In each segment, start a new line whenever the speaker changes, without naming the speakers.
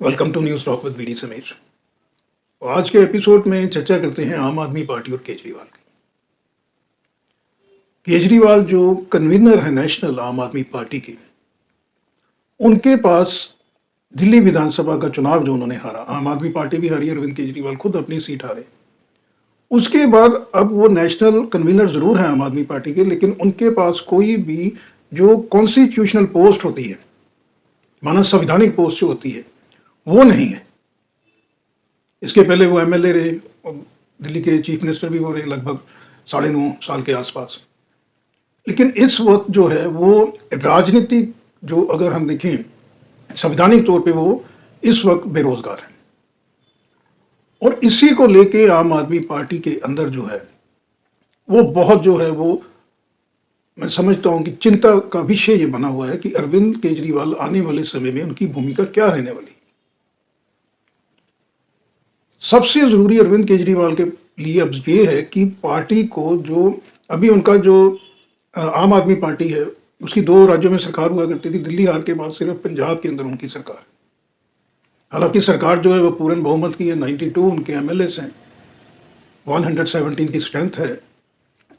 Welcome to news talk with VD Sameer. आज के episode में चर्चा करते हैं आम आदमी पार्टी और केजरीवाल की। केजरीवाल जो कन्वीनर है नेशनल आम आदमी पार्टी के, उनके पास दिल्ली विधानसभा का चुनाव जो उन्होंने हारा, आम आदमी पार्टी भी हारी, अरविंद केजरीवाल खुद अपनी सीट हारे। उसके बाद अब वो नेशनल कन्वीनर ज़रूर हैं आम आदमी पार्टी के, लेकिन उनके पास कोई भी जो कॉन्स्टिट्यूशनल पोस्ट होती है, माना संवैधानिक पोस्ट जो होती है, वो नहीं है। इसके पहले वो एमएलए रहे और दिल्ली के चीफ मिनिस्टर भी वो रहे लगभग 9.5 साल के आसपास। लेकिन इस वक्त जो है वो राजनीतिक जो अगर हम देखें संवैधानिक तौर पे वो इस वक्त बेरोजगार है। और इसी को लेके आम आदमी पार्टी के अंदर जो है वो बहुत जो है वो मैं समझता हूं कि चिंता का विषय ये बना हुआ है कि अरविंद केजरीवाल आने वाले समय में उनकी भूमिका क्या रहने वाली है। सबसे ज़रूरी अरविंद केजरीवाल के लिए अब ये है कि पार्टी को जो अभी उनका जो आम आदमी पार्टी है, उसकी 2 राज्यों में सरकार हुआ करती थी। दिल्ली हार के बाद सिर्फ पंजाब के अंदर उनकी सरकार है। हालांकि सरकार जो है वो पूर्ण बहुमत की है, 92 उनके एमएलएस हैं, 117 की स्ट्रेंथ है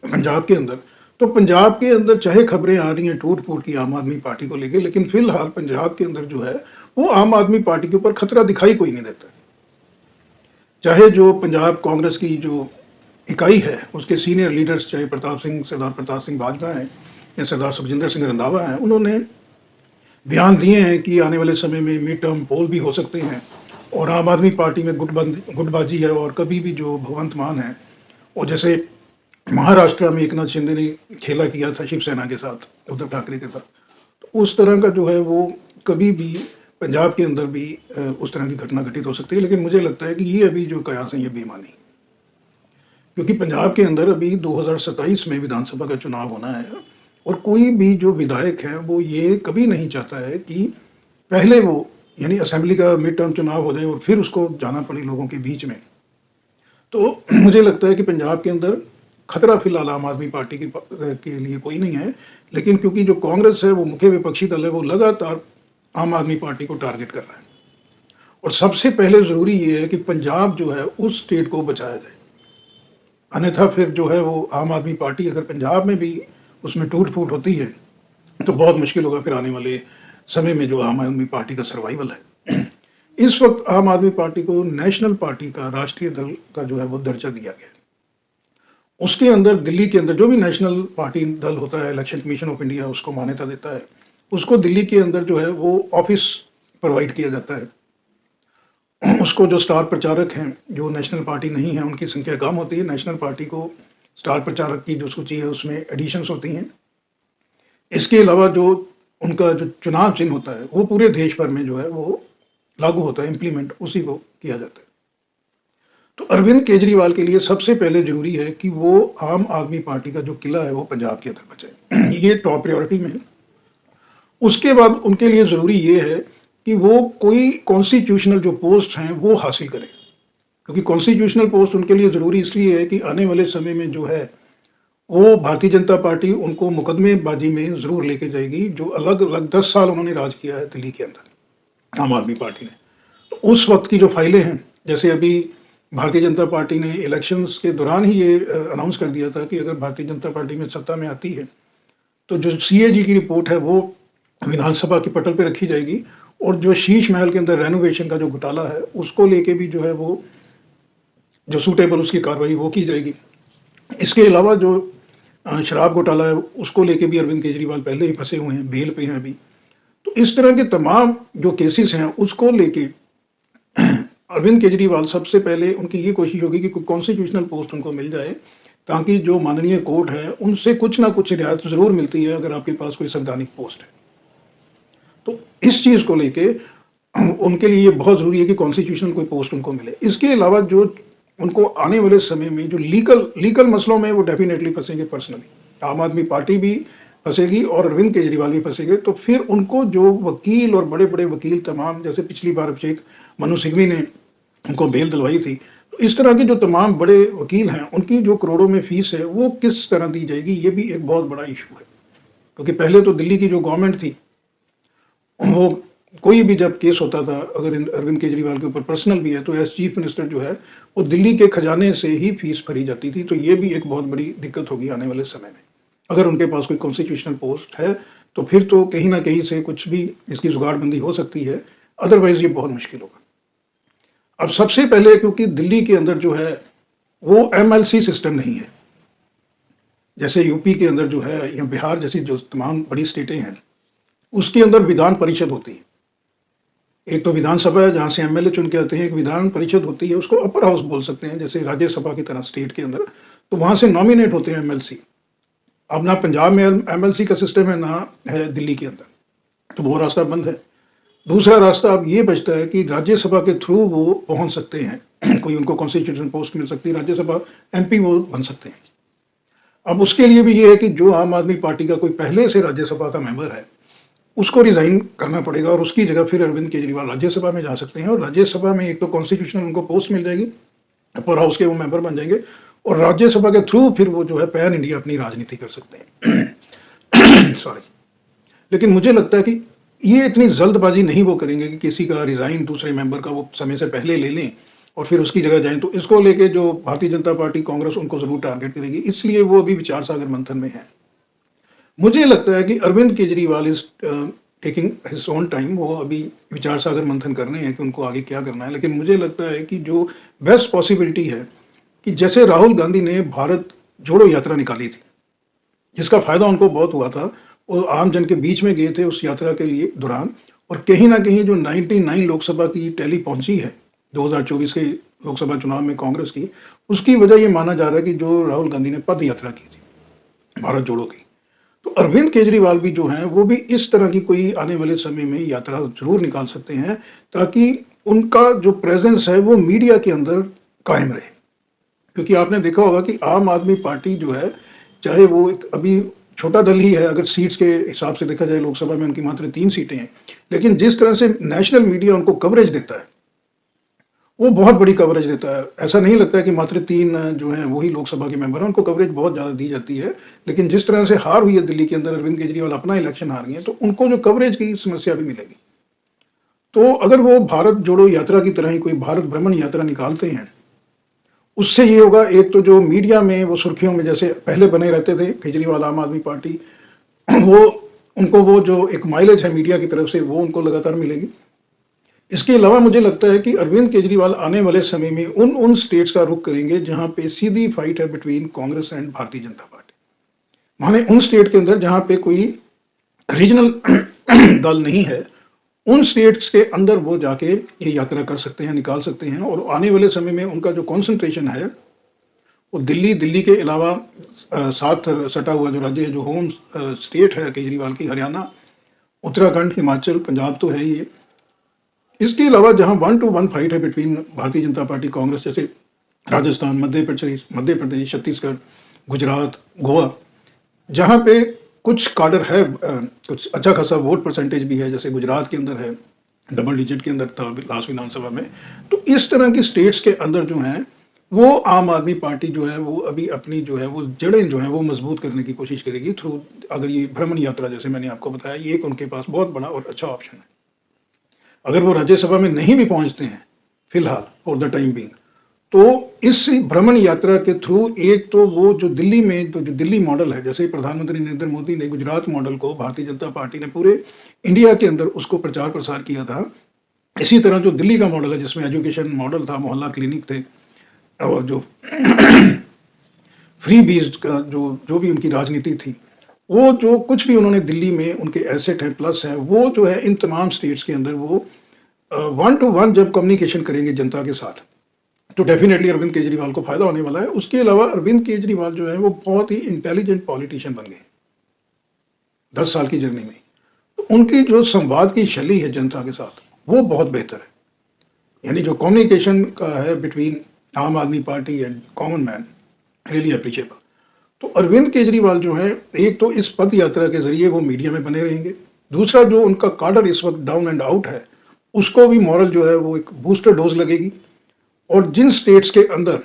पंजाब के अंदर। तो पंजाब के अंदर चाहे खबरें आ रही हैं टूट फूट की आम आदमी पार्टी को लेकर, लेकिन फिलहाल पंजाब के अंदर जो है वो आम आदमी पार्टी के ऊपर खतरा दिखाई कोई नहीं देता। चाहे जो पंजाब कांग्रेस की जो इकाई है उसके सीनियर लीडर्स, चाहे सरदार प्रताप सिंह बाजवा हैं या सरदार सुखजिंदर सिंह रंधावा हैं, उन्होंने बयान दिए हैं कि आने वाले समय में मिड टर्म पोल भी हो सकते हैं और आम आदमी पार्टी में गुटबाजी है। और कभी भी जो भगवंत मान है, और जैसे महाराष्ट्र में एकनाथ शिंदे ने खेला किया था शिवसेना के साथ, उद्धव ठाकरे के साथ, तो उस तरह का जो है वो कभी भी पंजाब के अंदर भी उस तरह की घटना घटित हो सकती है। लेकिन मुझे लगता है कि ये अभी जो कयास है ये बेईमानी, क्योंकि पंजाब के अंदर अभी 2027 में विधानसभा का चुनाव होना है और कोई भी जो विधायक है वो ये कभी नहीं चाहता है कि पहले वो यानी असेंबली का मिड टर्म चुनाव हो जाए और फिर उसको जाना पड़े लोगों के बीच में। तो मुझे लगता है कि पंजाब के अंदर खतरा फिलहाल आम आदमी पार्टी के लिए कोई नहीं है, लेकिन क्योंकि जो कांग्रेस है वो मुख्य विपक्षी दल है, वो लगातार आम आदमी पार्टी को टारगेट कर रहा है। और सबसे पहले ज़रूरी ये है कि पंजाब जो है उस स्टेट को बचाया जाए, अन्यथा फिर जो है वो आम आदमी पार्टी अगर पंजाब में भी उसमें टूट फूट होती है तो बहुत मुश्किल होगा फिर आने वाले समय में जो आम आदमी पार्टी का सर्वाइवल है। इस वक्त आम आदमी पार्टी को नेशनल पार्टी का, राष्ट्रीय दल का जो है वो दर्जा दिया गया है। उसके अंदर दिल्ली के अंदर जो भी नेशनल पार्टी दल होता है, इलेक्शन कमीशन ऑफ इंडिया उसको मान्यता देता है, उसको दिल्ली के अंदर जो है वो ऑफिस प्रोवाइड किया जाता है। उसको जो स्टार प्रचारक हैं, जो नेशनल पार्टी नहीं है, उनकी संख्या कम होती है। नेशनल पार्टी को स्टार प्रचारक की जो सूची है उसमें एडिशंस होती हैं। इसके अलावा जो उनका जो चुनाव चिन्ह होता है वो पूरे देश भर में जो है वो लागू होता है, इम्प्लीमेंट उसी को किया जाता है। तो अरविंद केजरीवाल के लिए सबसे पहले जरूरी है कि वो आम आदमी पार्टी का जो किला है वो पंजाब के अंदर बचाए, ये टॉप प्रायोरिटी में है। उसके बाद उनके लिए ज़रूरी ये है कि वो कोई कॉन्स्टिट्यूशनल जो पोस्ट हैं वो हासिल करें, क्योंकि कॉन्स्टिट्यूशनल पोस्ट उनके लिए ज़रूरी इसलिए है कि आने वाले समय में जो है वो भारतीय जनता पार्टी उनको मुकदमेबाजी में ज़रूर लेके जाएगी। जो अलग अलग 10 साल उन्होंने राज किया है दिल्ली के अंदर आम आदमी पार्टी ने, तो उस वक्त की जो फाइलें हैं, जैसे अभी भारतीय जनता पार्टी ने इलेक्शंस के दौरान ही ये अनाउंस कर दिया था कि अगर भारतीय जनता पार्टी में सत्ता में आती है तो जो सीएजी की रिपोर्ट है वो विधानसभा की पटल पे रखी जाएगी, और जो शीश महल के अंदर रेनोवेशन का जो घोटाला है उसको लेके भी जो है वो जो सूटेबल उसकी कार्रवाई वो की जाएगी। इसके अलावा जो शराब घोटाला है उसको लेके भी अरविंद केजरीवाल पहले ही फंसे हुए हैं, बेल पे हैं अभी। तो इस तरह के तमाम जो केसेस हैं उसको लेके अरविंद केजरीवाल सबसे पहले उनकी ये कोशिश होगी कि कॉन्स्टिट्यूशनल पोस्ट उनको मिल जाए, ताकि जो माननीय कोर्ट है उनसे कुछ ना कुछ रियायत ज़रूर मिलती है अगर आपके पास कोई संवैधानिक पोस्ट है। तो इस चीज़ को लेके उनके लिए ये बहुत ज़रूरी है कि कॉन्स्टिट्यूशनल कोई पोस्ट उनको मिले। इसके अलावा जो उनको आने वाले समय में जो लीगल मसलों में वो डेफिनेटली फंसेंगे। पर्सनली आम आदमी पार्टी भी फंसेगी और अरविंद केजरीवाल भी फंसेंगे। तो फिर उनको जो वकील और बड़े बड़े वकील तमाम, जैसे पिछली बार अभिषेक मनु सिंघवी ने उनको बेल दिलवाई थी, तो इस तरह के जो तमाम बड़े वकील हैं उनकी जो करोड़ों में फीस है वो किस तरह दी जाएगी, ये भी एक बहुत बड़ा इशू है। क्योंकि पहले तो दिल्ली की जो गवर्नमेंट थी वो कोई भी जब केस होता था, अगर अरविंद केजरीवाल के ऊपर पर्सनल भी है, तो एज चीफ मिनिस्टर जो है वो दिल्ली के खजाने से ही फीस भरी जाती थी। तो ये भी एक बहुत बड़ी दिक्कत होगी आने वाले समय में। अगर उनके पास कोई कॉन्स्टिट्यूशनल पोस्ट है तो फिर तो कहीं ना कहीं से कुछ भी इसकी जुगाड़बंदी हो सकती है, अदरवाइज ये बहुत मुश्किल होगा। अब सबसे पहले क्योंकि दिल्ली के अंदर जो है वो एमएलसी सिस्टम नहीं है, जैसे यूपी के अंदर जो है या बिहार जैसी जो तमाम बड़ी स्टेटें हैं उसके अंदर विधान परिषद होती है। एक तो विधानसभा है जहाँ से एमएलए चुन के आते हैं, एक विधान परिषद होती है, उसको अपर हाउस बोल सकते हैं, जैसे राज्यसभा की तरह स्टेट के अंदर। तो वहाँ से नॉमिनेट होते हैं एमएलसी। अब ना पंजाब में एमएलसी का सिस्टम है ना है दिल्ली के अंदर, तो वो रास्ता बंद है। दूसरा रास्ता अब ये बचता है कि राज्यसभा के थ्रू वो पहुंच सकते हैं, कोई उनको कॉन्स्टिट्यूशन पोस्ट मिल सकती है, राज्यसभा एमपी वो बन सकते हैं। अब उसके लिए भी ये है कि जो आम आदमी पार्टी का कोई पहले से राज्यसभा का मेंबर है उसको रिजाइन करना पड़ेगा और उसकी जगह फिर अरविंद केजरीवाल राज्यसभा में जा सकते हैं। और राज्यसभा में एक तो कॉन्स्टिट्यूशनल उनको पोस्ट मिल जाएगी, अपर हाउस के वो मेंबर बन जाएंगे, और राज्यसभा के थ्रू फिर वो जो है पैन इंडिया अपनी राजनीति कर सकते हैं। सॉरी, लेकिन मुझे लगता है कि ये इतनी जल्दबाजी नहीं वो करेंगे कि किसी का रिजाइन दूसरे मेंबर का वो समय से पहले ले लें और फिर उसकी जगह जाएं। तो इसको लेके जो भारतीय जनता पार्टी कांग्रेस उनको जरूर टारगेट करेगी, इसलिए वो अभी विचार सागर मंथन में है। मुझे लगता है कि Arvind Kejriwal is taking his own time, वो अभी विचार सागर मंथन कर रहे हैं कि उनको आगे क्या करना है। लेकिन मुझे लगता है कि जो बेस्ट पॉसिबिलिटी है कि जैसे राहुल गांधी ने भारत जोड़ो यात्रा निकाली थी, जिसका फायदा उनको बहुत हुआ था, वो आम जन के बीच में गए थे उस यात्रा के लिए दौरान, और कहीं ना कहीं जो 99 लोकसभा की टैली पहुंची है 2024 के लोकसभा चुनाव में कांग्रेस की, उसकी वजह ये माना जा रहा है कि जो राहुल गांधी ने पद यात्रा की थी भारत जोड़ो की। तो अरविंद केजरीवाल भी जो हैं वो भी इस तरह की कोई आने वाले समय में यात्रा जरूर निकाल सकते हैं, ताकि उनका जो प्रेजेंस है वो मीडिया के अंदर कायम रहे। क्योंकि आपने देखा होगा कि आम आदमी पार्टी जो है, चाहे वो एक अभी छोटा दल ही है, अगर सीट्स के हिसाब से देखा जाए लोकसभा में उनकी मात्र 3 सीटें हैं, लेकिन जिस तरह से नेशनल मीडिया उनको कवरेज देता है वो बहुत बड़ी कवरेज देता है। ऐसा नहीं लगता है कि मात्र 3 जो हैं वही लोकसभा के मेंबर हैं, उनको कवरेज बहुत ज़्यादा दी जाती है। लेकिन जिस तरह से हार हुई है दिल्ली के अंदर, अरविंद केजरीवाल अपना इलेक्शन हार गए हैं, तो उनको जो कवरेज की समस्या भी मिलेगी। तो अगर वो भारत जोड़ो यात्रा की तरह ही कोई भारत भ्रमण यात्रा निकालते हैं, उससे ये होगा, एक तो जो मीडिया में वो सुर्खियों में जैसे पहले बने रहते थे केजरीवाल आम आदमी पार्टी, वो उनको वो जो एक माइलेज है मीडिया की तरफ से वो उनको लगातार मिलेगी। इसके अलावा मुझे लगता है कि अरविंद केजरीवाल आने वाले समय में उन स्टेट्स का रुख करेंगे जहां पे सीधी फाइट है between Congress and Bharatiya Janata party, माने उन स्टेट के अंदर जहां पे कोई रीजनल दल नहीं है, उन स्टेट्स के अंदर वो जाके ये यात्रा कर सकते हैं, निकाल सकते हैं। और आने वाले समय में उनका जो कॉन्सेंट्रेशन है वो दिल्ली के अलावा साथ सटा हुआ जो राज्य है, जो होम स्टेट है केजरीवाल की, हरियाणा, उत्तराखंड, हिमाचल, पंजाब तो है ही है। इसके अलावा जहां 1 to 1 फाइट है बिटवीन भारतीय जनता पार्टी कांग्रेस, जैसे राजस्थान, मध्य प्रदेश, छत्तीसगढ़, गुजरात, गोवा, जहां पे कुछ काडर है, कुछ अच्छा खासा वोट परसेंटेज भी है, जैसे गुजरात के अंदर है, डबल डिजिट के अंदर था लास्ट विधानसभा में। तो इस तरह की स्टेट्स के अंदर जो हैं वो आम आदमी पार्टी जो है वो अभी अपनी जो है वो जड़ें जो है वो मजबूत करने की कोशिश करेगी थ्रू, अगर ये भ्रमण यात्रा जैसे मैंने आपको बताया, ये एक उनके पास बहुत बड़ा और अच्छा ऑप्शन है। अगर वो राज्यसभा में नहीं भी पहुंचते हैं फिलहाल फॉर द टाइम बिंग, तो इस भ्रमण यात्रा के थ्रू एक तो वो जो दिल्ली में जो दिल्ली मॉडल है, जैसे प्रधानमंत्री नरेंद्र मोदी ने गुजरात मॉडल को भारतीय जनता पार्टी ने पूरे इंडिया के अंदर उसको प्रचार प्रसार किया था, इसी तरह जो दिल्ली का मॉडल है जिसमें एजुकेशन मॉडल था, मोहल्ला क्लिनिक थे, और जो फ्री बीज का जो भी उनकी राजनीति थी, वो जो कुछ भी उन्होंने दिल्ली में उनके एसेट हैं, प्लस हैं, वो जो है इन तमाम स्टेट्स के अंदर वो 1 to 1 जब कम्युनिकेशन करेंगे जनता के साथ, तो डेफिनेटली अरविंद केजरीवाल को फायदा होने वाला है। उसके अलावा अरविंद केजरीवाल जो है वो बहुत ही इंटेलिजेंट पॉलिटिशियन बन गए 10 साल की जर्नी में। तो उनकी जो संवाद की शैली है जनता के साथ वो बहुत बेहतर है, यानी जो कम्युनिकेशन का है बिटवीन आम आदमी party and common man, really appreciable. तो अरविंद केजरीवाल जो है, एक तो इस पद यात्रा के जरिए वो मीडिया में बने रहेंगे, दूसरा जो उनका काडर इस वक्त डाउन एंड आउट है उसको भी मॉरल जो है वो एक बूस्टर डोज लगेगी। और जिन स्टेट्स के अंदर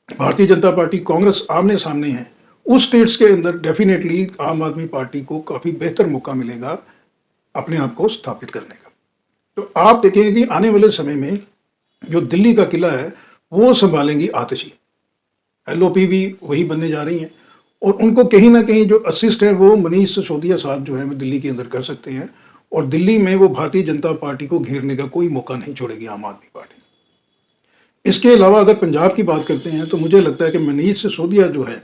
भारतीय जनता पार्टी कांग्रेस आमने सामने है, उस स्टेट्स के अंदर डेफिनेटली आम आदमी पार्टी को काफ़ी बेहतर मौका मिलेगा अपने आप को स्थापित करने का। तो आप देखेंगे कि आने वाले समय में जो दिल्ली का किला है, वो सँभालेंगी आतिशी। एलओपी भी वही बनने जा रही हैं और उनको कहीं न कहीं जो असिस्ट है वो मनीष सिसोदिया साहब जो है वो दिल्ली के अंदर कर सकते हैं और दिल्ली में वो भारतीय जनता पार्टी को घेरने का कोई मौका नहीं छोड़ेगी आम आदमी पार्टी। इसके अलावा अगर पंजाब की बात करते हैं तो मुझे लगता है कि मनीष सिसोदिया जो है,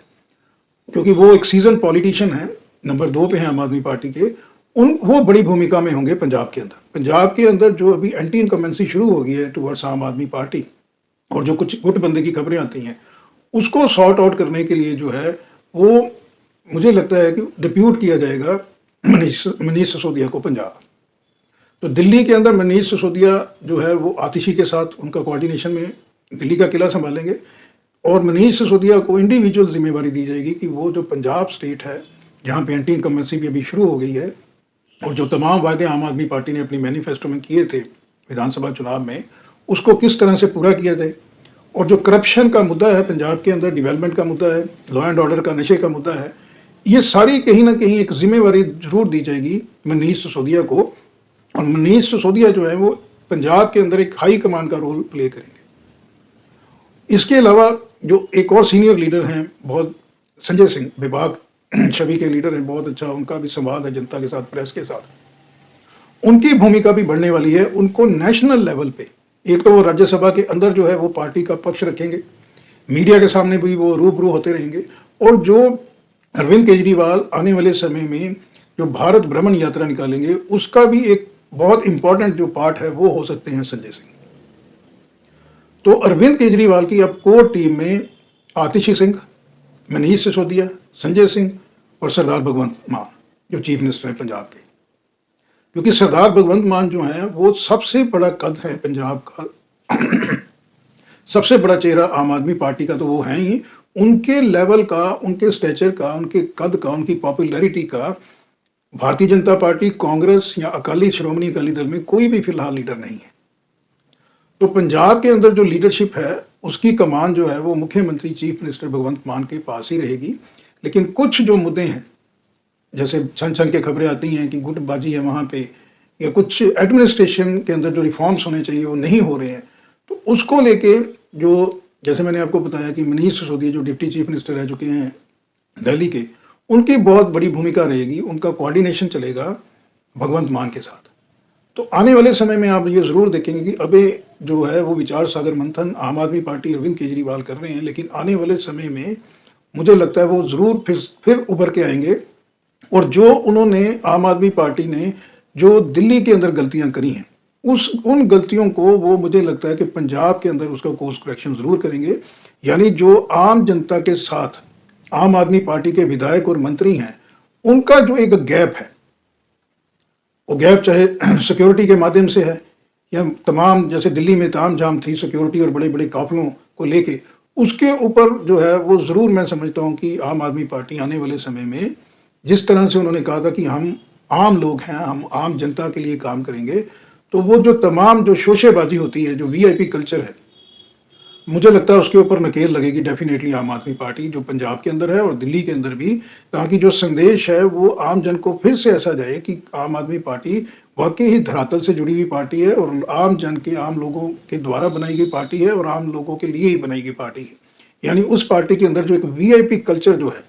क्योंकि वो एक सीज़न्ड पॉलिटिशियन है, नंबर 2 पे हैं आम आदमी पार्टी के, उन वो बड़ी भूमिका में होंगे पंजाब के अंदर। पंजाब के अंदर जो अभी एंटी इनकम्बेंसी शुरू हो गई है टुवर्ड्स आम आदमी पार्टी और जो कुछ गुटबंदी की खबरें आती हैं, उसको सॉर्ट आउट करने के लिए जो है वो मुझे लगता है कि डिप्यूट किया जाएगा मनीष सिसोदिया को पंजाब। तो दिल्ली के अंदर मनीष सिसोदिया जो है वो आतिशी के साथ उनका कोऑर्डिनेशन में दिल्ली का किला संभालेंगे और मनीष सिसोदिया को इंडिविजुअल जिम्मेवारी दी जाएगी कि वो जो पंजाब स्टेट है, जहाँ पे एंटी इनकम्बेंसी भी अभी शुरू हो गई है और जो तमाम वायदे आम आदमी पार्टी ने अपनी मैनिफेस्टो में किए थे विधानसभा चुनाव में, उसको किस तरह से पूरा किया जाए। और जो करप्शन का मुद्दा है पंजाब के अंदर, डेवलपमेंट का मुद्दा है, लॉ एंड ऑर्डर का, नशे का मुद्दा है, ये सारी कहीं ना कहीं एक जिम्मेवारी जरूर दी जाएगी मनीष सिसोदिया को और मनीष सिसोदिया जो है वो पंजाब के अंदर एक हाई कमान का रोल प्ले करेंगे। इसके अलावा जो एक और सीनियर लीडर हैं बहुत, संजय सिंह, विभाग छवि के लीडर हैं, बहुत अच्छा उनका भी संवाद है जनता के साथ, प्रेस के साथ। उनकी भूमिका भी बढ़ने वाली है। उनको नेशनल लेवल पे, एक तो वो राज्यसभा के अंदर जो है वो पार्टी का पक्ष रखेंगे, मीडिया के सामने भी वो रूबरू होते रहेंगे और जो अरविंद केजरीवाल आने वाले समय में जो भारत भ्रमण यात्रा निकालेंगे उसका भी एक बहुत इंपॉर्टेंट जो पार्ट है वो हो सकते हैं संजय सिंह। तो अरविंद केजरीवाल की अब कोर टीम में आतिशी सिंह, मनीष सिसोदिया, संजय सिंह और सरदार भगवंत मान जो चीफ मिनिस्टर हैं पंजाब के, क्योंकि सरदार भगवंत मान जो हैं वो सबसे बड़ा कद है पंजाब का सबसे बड़ा चेहरा आम आदमी पार्टी का तो वो हैं ही। उनके लेवल का, उनके स्टेचर का, उनके कद का, उनकी पॉपुलैरिटी का भारतीय जनता पार्टी, कांग्रेस या अकाली, श्रोमणी अकाली दल में कोई भी फिलहाल लीडर नहीं है। तो पंजाब के अंदर जो लीडरशिप है उसकी कमान जो है वो मुख्यमंत्री, चीफ मिनिस्टर भगवंत मान के पास ही रहेगी। लेकिन कुछ जो मुद्दे हैं, जैसे छन छन के खबरें आती हैं कि गुटबाजी है वहाँ पे, या कुछ एडमिनिस्ट्रेशन के अंदर जो रिफॉर्म्स होने चाहिए वो नहीं हो रहे हैं, तो उसको लेके जो, जैसे मैंने आपको बताया कि मनीष सिसोदिया जो डिप्टी चीफ मिनिस्टर रह चुके हैं दिल्ली के, उनकी बहुत बड़ी भूमिका रहेगी, उनका कोऑर्डिनेशन चलेगा भगवंत मान के साथ। तो आने वाले समय में आप ये ज़रूर देखेंगे कि अभी जो है वो विचार सागर मंथन आम आदमी पार्टी अरविंद केजरीवाल कर रहे हैं, लेकिन आने वाले समय में मुझे लगता है वो ज़रूर फिर उभर के आएंगे और जो उन्होंने, आम आदमी पार्टी ने जो दिल्ली के अंदर गलतियां करी हैं, उन गलतियों को वो मुझे लगता है कि पंजाब के अंदर उसका कोर्स करेक्शन ज़रूर करेंगे। यानी जो आम जनता के साथ आम आदमी पार्टी के विधायक और मंत्री हैं, उनका जो एक गैप है, वो गैप चाहे सिक्योरिटी के माध्यम से है या तमाम, जैसे दिल्ली में तामझाम थी सिक्योरिटी और बड़े बड़े काफिलों को लेके, उसके ऊपर जो है वो ज़रूर मैं समझता हूँ कि आम आदमी पार्टी आने वाले समय में, जिस तरह से उन्होंने कहा था कि हम आम लोग हैं, हम आम जनता के लिए काम करेंगे, तो वो जो तमाम जो शोशेबाजी होती है, जो वीआईपी कल्चर है, मुझे लगता है उसके ऊपर नकेल लगेगी डेफिनेटली आम आदमी पार्टी जो पंजाब के अंदर है और दिल्ली के अंदर भी, ताकि जो संदेश है वो आम जन को फिर से ऐसा जाए कि आम आदमी पार्टी वाकई ही धरातल से जुड़ी हुई पार्टी है और आम जन के, आम लोगों के द्वारा बनाई गई पार्टी है और आम लोगों के लिए ही बनाई गई पार्टी है। यानी उस पार्टी के अंदर जो एक वीआईपी कल्चर जो है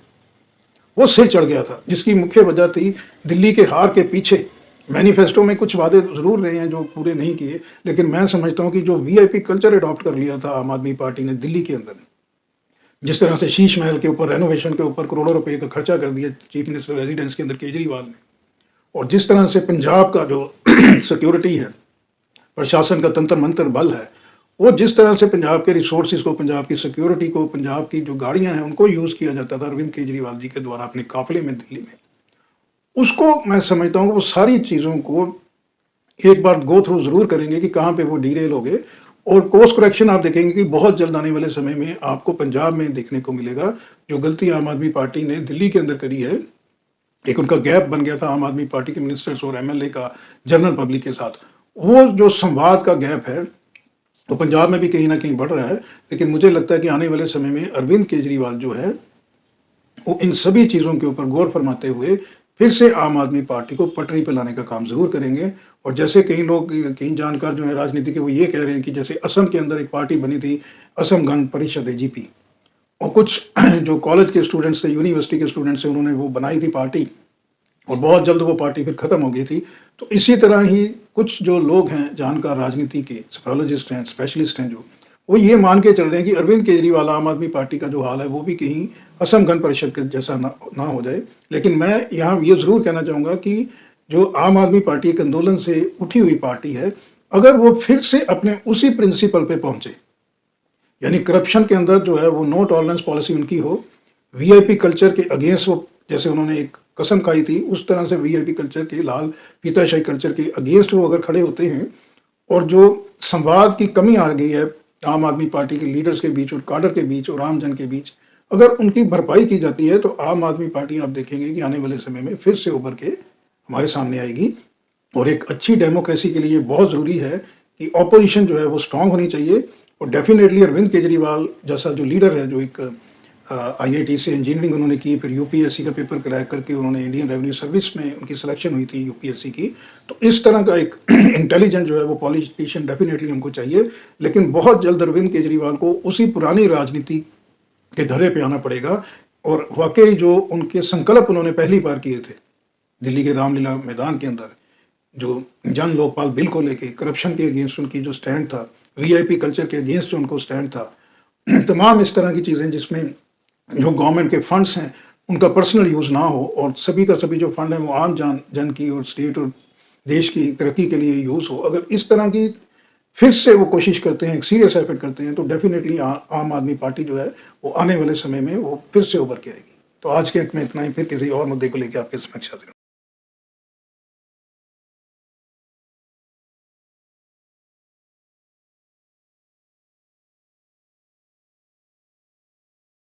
वो सिर चढ़ गया था, जिसकी मुख्य वजह थी दिल्ली के हार के पीछे। मैनिफेस्टो में कुछ वादे ज़रूर रहे हैं जो पूरे नहीं किए, लेकिन मैं समझता हूँ कि जो वीआईपी कल्चर अडॉप्ट कर लिया था आम आदमी पार्टी ने दिल्ली के अंदर, जिस तरह से शीश महल के ऊपर रेनोवेशन के ऊपर करोड़ों रुपए का खर्चा कर दिया चीफ मिनिस्टर रेजिडेंस के अंदर केजरीवाल ने, और जिस तरह से पंजाब का जो सिक्योरिटी है, प्रशासन का तंत्र मंत्र बल है, वो जिस तरह से पंजाब के रिसोर्सेज को, पंजाब की सिक्योरिटी को, पंजाब की जो गाड़ियां हैं उनको यूज़ किया जाता था अरविंद केजरीवाल जी के द्वारा अपने काफिले में दिल्ली में, उसको मैं समझता हूँ कि वो सारी चीज़ों को एक बार गो थ्रू ज़रूर करेंगे कि कहाँ पे वो डीरेल हो गए। और कोर्स करेक्शन आप देखेंगे कि बहुत जल्द आने वाले समय में आपको पंजाब में देखने को मिलेगा। जो गलती आम आदमी पार्टी ने दिल्ली के अंदर करी है, एक उनका गैप बन गया था आम आदमी पार्टी के मिनिस्टर्स और एमएलए का जनरल पब्लिक के साथ, वो जो संवाद का गैप है वो पंजाब में भी कहीं ना कहीं बढ़ रहा है। लेकिन मुझे लगता है कि आने वाले समय में अरविंद केजरीवाल जो है वो इन सभी चीज़ों के ऊपर गौर फरमाते हुए फिर से आम आदमी पार्टी को पटरी पे लाने का काम ज़रूर करेंगे। और जैसे कई लोग, कई जानकार जो हैं राजनीति के, वो ये कह रहे हैं कि जैसे असम के अंदर एक पार्टी बनी थी, असम गण परिषद एजीपी, और कुछ जो कॉलेज के स्टूडेंट्स थे, यूनिवर्सिटी के स्टूडेंट्स थे, उन्होंने वो बनाई थी पार्टी, और बहुत जल्द वो पार्टी फिर ख़त्म हो गई थी। तो इसी तरह ही कुछ जो लोग हैं जानकार राजनीति के, साइकोलॉजिस्ट हैं, स्पेशलिस्ट हैं, जो वो ये मान के चल रहे हैं कि अरविंद केजरीवाल आम आदमी पार्टी का जो हाल है वो भी कहीं असम गण परिषद के जैसा ना हो जाए। लेकिन मैं यहाँ ये ज़रूर कहना चाहूँगा कि जो आम आदमी पार्टी एक आंदोलन से उठी हुई पार्टी है, अगर वो फिर से अपने उसी प्रिंसिपल पे पहुँचे, यानी करप्शन के अंदर जो है वो नो टॉलरेंस पॉलिसी उनकी हो, वीआईपी कल्चर के अगेंस्ट वो, जैसे उन्होंने एक कसम खाई थी, उस तरह से वीआईपी कल्चर के, लाल फीताशाही कल्चर के अगेंस्ट वो अगर खड़े होते हैं, और जो संवाद की कमी आ गई है आम आदमी पार्टी के लीडर्स के बीच और काडर के बीच और आम जन के बीच, अगर उनकी भरपाई की जाती है तो आम आदमी पार्टी, आप देखेंगे कि आने वाले समय में फिर से उभर के हमारे सामने आएगी। और एक अच्छी डेमोक्रेसी के लिए बहुत ज़रूरी है कि ऑपोजिशन जो है वो स्ट्रांग होनी चाहिए। और डेफिनेटली अरविंद केजरीवाल जैसा जो लीडर है, जो एक आईआईटी से इंजीनियरिंग उन्होंने की, फिर यूपीएससी का पेपर क्रैक करके उन्होंने इंडियन रेवेन्यू सर्विस में उनकी सिलेक्शन हुई थी यूपीएससी की, तो इस तरह का एक इंटेलिजेंट जो है वो पॉलिटिशियन डेफिनेटली हमको चाहिए। लेकिन बहुत जल्द अरविंद केजरीवाल को उसी पुरानी राजनीति के धरे पे आना पड़ेगा, और वाकई जो उनके संकल्प उन्होंने पहली बार किए थे दिल्ली के रामलीला मैदान के अंदर, जो जन लोकपाल बिल को लेके, करप्शन के अगेंस्ट उनकी जो स्टैंड था, वीआईपी कल्चर के अगेंस्ट जो उनको स्टैंड था, तमाम इस तरह की चीज़ें जिसमें जो गवर्नमेंट के फंड्स हैं उनका पर्सनल यूज़ ना हो, और सभी का सभी जो फंड है वो आम जन की और स्टेट और देश की तरक्की के लिए यूज़ हो, अगर इस तरह की फिर से वो कोशिश करते हैं, एक सीरियस एफर्ट करते हैं, तो डेफिनेटली आम आदमी पार्टी जो है वो आने वाले समय में वो फिर से उभर के आएगी। तो आज के अंक में इतना ही, फिर किसी और मुद्दे को लेकर आपके समक्ष हाजिर हूँ।